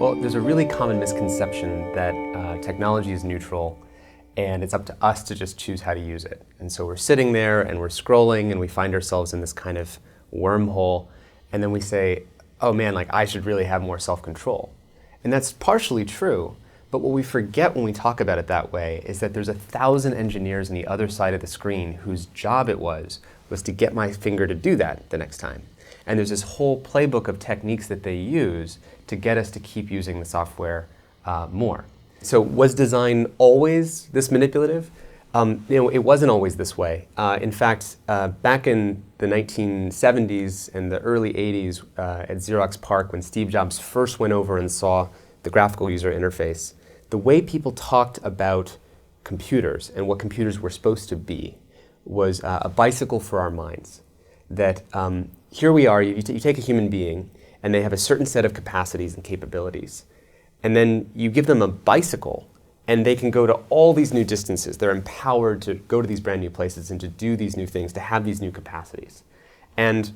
Well, there's a really common misconception that technology is neutral and it's up to us to just choose how to use it. And so we're sitting there and we're scrolling and we find ourselves in this kind of wormhole, and then we say, oh man, like I should really have more self-control. And that's partially true, but what we forget when we talk about it that way is that there's 1,000 engineers on the other side of the screen whose job it was to get my finger to do that the next time. And there's this whole playbook of techniques that they use to get us to keep using the software more. So was design always this manipulative? It wasn't always this way. In fact, back in the 1970s and the early 80s at Xerox PARC, when Steve Jobs first went over and saw the graphical user interface, the way people talked about computers and what computers were supposed to be was a bicycle for our minds. That here we are, you take a human being and they have a certain set of capacities and capabilities. And then you give them a bicycle and they can go to all these new distances. They're empowered to go to these brand new places and to do these new things, to have these new capacities. And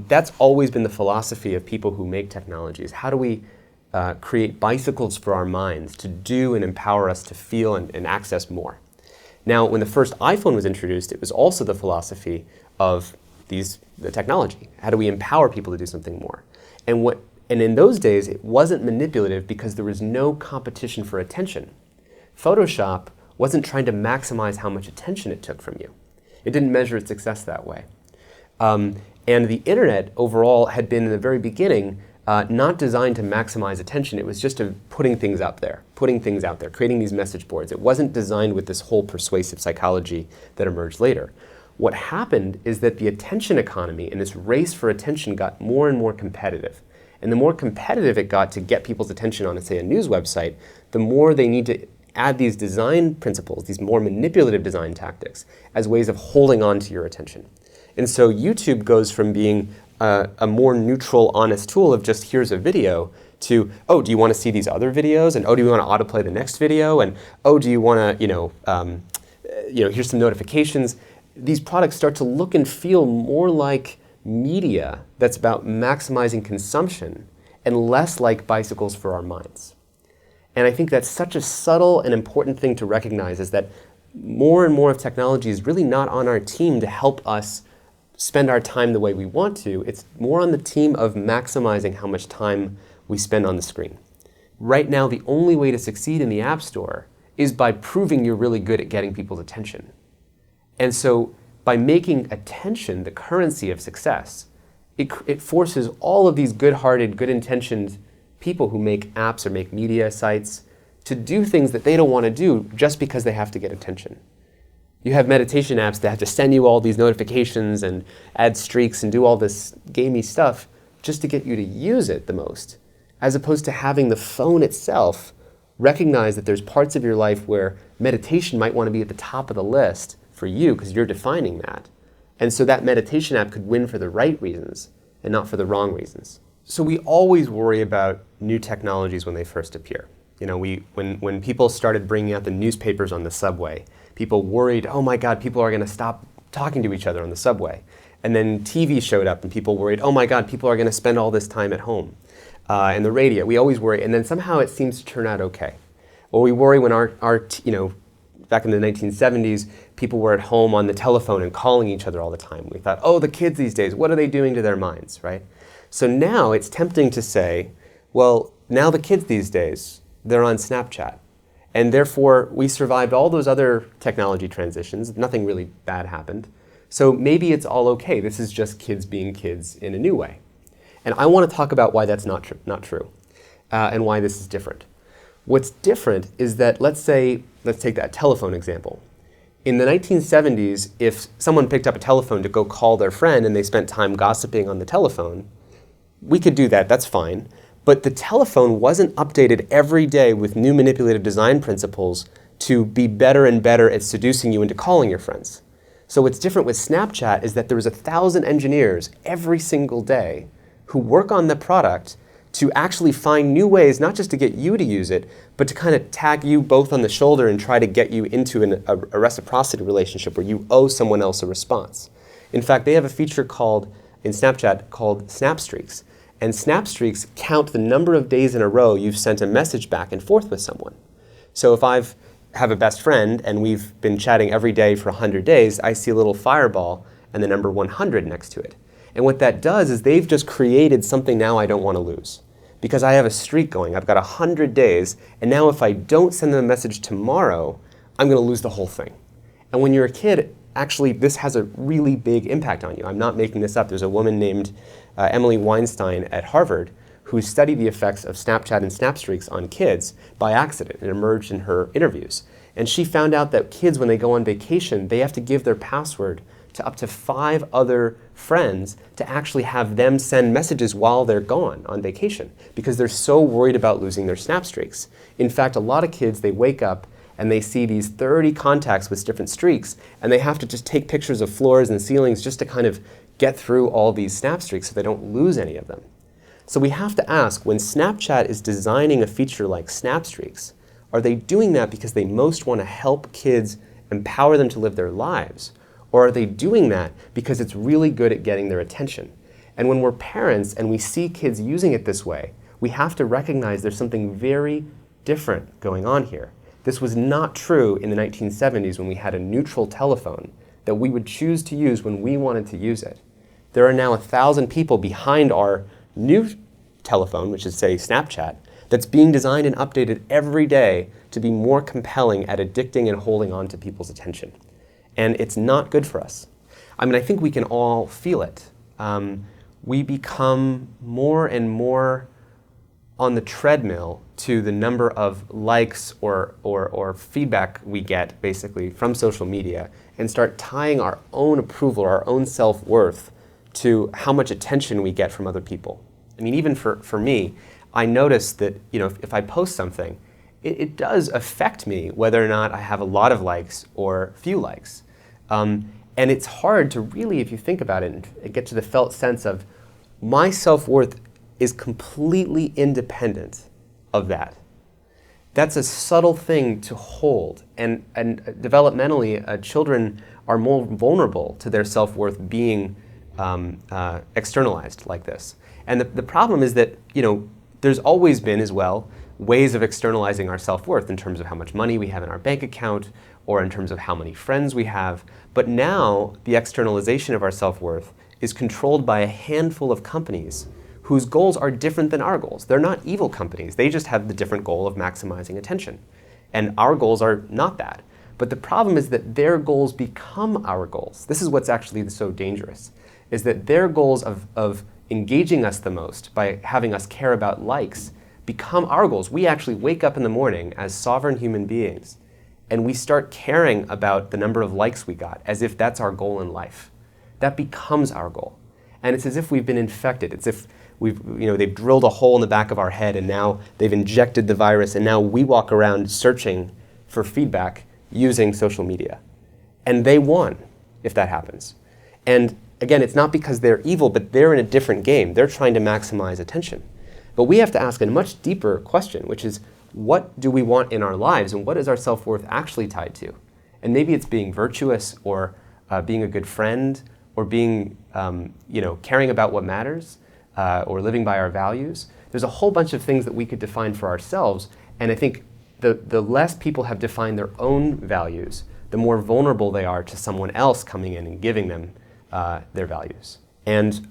that's always been the philosophy of people who make technologies. How do we create bicycles for our minds to do and empower us to feel and access more? Now, when the first iPhone was introduced, it was also the philosophy of the technology. How do we empower people to do something more? And in those days, it wasn't manipulative because there was no competition for attention. Photoshop wasn't trying to maximize how much attention it took from you. It didn't measure its success that way. And the internet overall had been, in the very beginning, not designed to maximize attention. It was just putting things out there, creating these message boards. It wasn't designed with this whole persuasive psychology that emerged later. What happened is that the attention economy and this race for attention got more and more competitive. And the more competitive it got to get people's attention on, say, a news website, the more they need to add these design principles, these more manipulative design tactics, as ways of holding on to your attention. And so YouTube goes from being a more neutral, honest tool of just here's a video to, oh, do you want to see these other videos? And oh, do you want to autoplay the next video? And oh, do you want to, here's some notifications. These products start to look and feel more like media that's about maximizing consumption and less like bicycles for our minds. And I think that's such a subtle and important thing to recognize, is that more and more of technology is really not on our team to help us spend our time the way we want to. It's more on the team of maximizing how much time we spend on the screen. Right now, the only way to succeed in the App Store is by proving you're really good at getting people's attention. And so by making attention the currency of success, it forces all of these good-hearted, good-intentioned people who make apps or make media sites to do things that they don't want to do just because they have to get attention. You have meditation apps that have to send you all these notifications and add streaks and do all this gamey stuff just to get you to use it the most, as opposed to having the phone itself recognize that there's parts of your life where meditation might want to be at the top of the list for you because you're defining that. And so that meditation app could win for the right reasons and not for the wrong reasons. So we always worry about new technologies when they first appear. When people started bringing out the newspapers on the subway, people worried, oh my God, people are going to stop talking to each other on the subway. And then TV showed up and people worried, oh my God, people are going to spend all this time at home. And the radio, we always worry. And then somehow it seems to turn out okay. Or we worry when back in the 1970s, people were at home on the telephone and calling each other all the time. We thought, oh, the kids these days, what are they doing to their minds, right? So now it's tempting to say, well, now the kids these days, they're on Snapchat. And therefore, we survived all those other technology transitions. Nothing really bad happened. So maybe it's all okay. This is just kids being kids in a new way. And I want to talk about why that's not true, and why this is different. What's different is that, let's take that telephone example. In the 1970s, if someone picked up a telephone to go call their friend and they spent time gossiping on the telephone, we could do that, that's fine. But the telephone wasn't updated every day with new manipulative design principles to be better and better at seducing you into calling your friends. So what's different with Snapchat is that there was 1,000 engineers every single day who work on the product to actually find new ways, not just to get you to use it, but to kind of tag you both on the shoulder and try to get you into a reciprocity relationship where you owe someone else a response. In fact, they have a feature in Snapchat called Snap Streaks. And snap streaks count the number of days in a row you've sent a message back and forth with someone. So if I have a best friend and we've been chatting every day for 100 days, I see a little fireball and the number 100 next to it. And what that does is they've just created something now I don't want to lose. Because I have a streak going, I've got 100 days, and now if I don't send them a message tomorrow, I'm going to lose the whole thing. And when you're a kid, actually, this has a really big impact on you. I'm not making this up. There's a woman named Emily Weinstein at Harvard who studied the effects of Snapchat and snap streaks on kids by accident. It emerged in her interviews. And she found out that kids, when they go on vacation, they have to give their password to up to 5 other friends to actually have them send messages while they're gone on vacation because they're so worried about losing their snap streaks. In fact, a lot of kids, they wake up and they see these 30 contacts with different streaks, and they have to just take pictures of floors and ceilings just to kind of get through all these snap streaks so they don't lose any of them. So we have to ask, when Snapchat is designing a feature like snap streaks, are they doing that because they most want to help kids, empower them to live their lives? Or are they doing that because it's really good at getting their attention? And when we're parents and we see kids using it this way, we have to recognize there's something very different going on here. This was not true in the 1970s when we had a neutral telephone that we would choose to use when we wanted to use it. There are now 1,000 people behind our new telephone, which is, say, Snapchat, that's being designed and updated every day to be more compelling at addicting and holding on to people's attention. And it's not good for us. I mean, I think we can all feel it. We become more and more on the treadmill to the number of likes or feedback we get, basically, from social media, and start tying our own approval, our own self-worth to how much attention we get from other people. I mean, even for me, I notice that, if I post something, it does affect me whether or not I have a lot of likes or few likes. And it's hard to really, if you think about it, and get to the felt sense of my self-worth is completely independent of that. That's a subtle thing to hold. And developmentally, children are more vulnerable to their self-worth being externalized like this. And the problem is that, there's always been as well ways of externalizing our self-worth in terms of how much money we have in our bank account or in terms of how many friends we have. But now the externalization of our self-worth is controlled by a handful of companies whose goals are different than our goals. They're not evil companies. They just have the different goal of maximizing attention. And our goals are not that. But the problem is that their goals become our goals. This is what's actually so dangerous, is that their goals of engaging us the most by having us care about likes become our goals. We actually wake up in the morning as sovereign human beings and we start caring about the number of likes we got as if that's our goal in life. That becomes our goal. And it's as if we've been infected. It's if they've drilled a hole in the back of our head and now they've injected the virus and now we walk around searching for feedback using social media. And they won if that happens. And again, it's not because they're evil, but they're in a different game. They're trying to maximize attention. But we have to ask a much deeper question, which is, what do we want in our lives and what is our self-worth actually tied to? And maybe it's being virtuous or being a good friend or being, caring about what matters or living by our values. There's a whole bunch of things that we could define for ourselves. And I think the less people have defined their own values, the more vulnerable they are to someone else coming in and giving them their values. And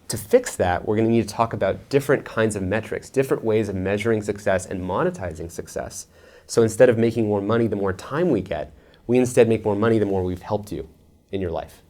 to fix that, we're going to need to talk about different kinds of metrics, different ways of measuring success and monetizing success. So instead of making more money the more time we get, we instead make more money the more we've helped you in your life.